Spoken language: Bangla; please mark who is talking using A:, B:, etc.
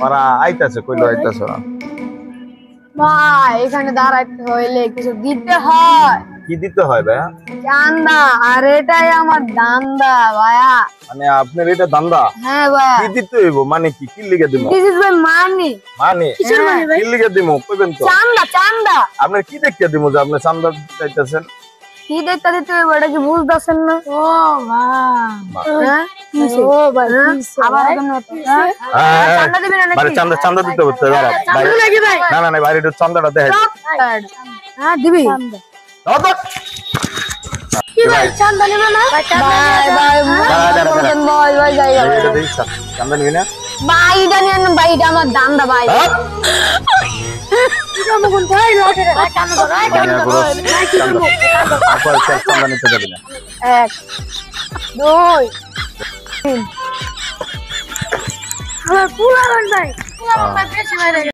A: ওরা আইতাছে, কইলো আইতাছে ওরা।
B: ভাই এখানে দাঁড়াইতে হইলে কিছু দিতে হয়।
A: কি দিতে হয় ভাইয়া?
B: চান্দা। আর এটাই আমার দান্দা ভাইয়া।
A: মানে আপনার এটা দান্দা?
B: হ্যাঁ ভাইয়া।
A: কি দিতে হইব? মানে কি কি লিখে দিব?
B: দিস ইজ মাই মানি।
A: মানে
B: কিসের মানি ভাই?
A: কি লিখে দিব কইবেন তো?
B: চান্দা চান্দা।
A: আপনি কি দেখে দিব যে আপনি চান্দা চাইতেছেন?
B: কি দেখতে দিতে হইব এটা কি বুঝতেছেন না? ও ভাই। হ্যাঁ কিসে? ও ভাই কিসে? আবার কেন চান্দা দিবেন নাকি?
A: মানে চান্দা চান্দা দিতে হচ্ছে দাঁড়া ভাই। না না না বাইরে একটু চান্দাটা দেখাই।
B: হ্যাঁ দিবি।
A: দাও তো।
B: কি ভাই চান্দা নিবে না? ভাই ভাই ভাই ভাই যাই
A: এটা দেই চান্দা নিবি না?
B: ভাই এটা নিয়ে না ভাই এটা আমার দান্দা ভাই। এটা মগন ভাই লাগে রে চান্দা ধর চান্দা ধর।
A: আপনার চান্দা নিতে যাবেন না।
B: 1 2 3 আমার পুরা ভাই পুরা ভাই বেশি ভাই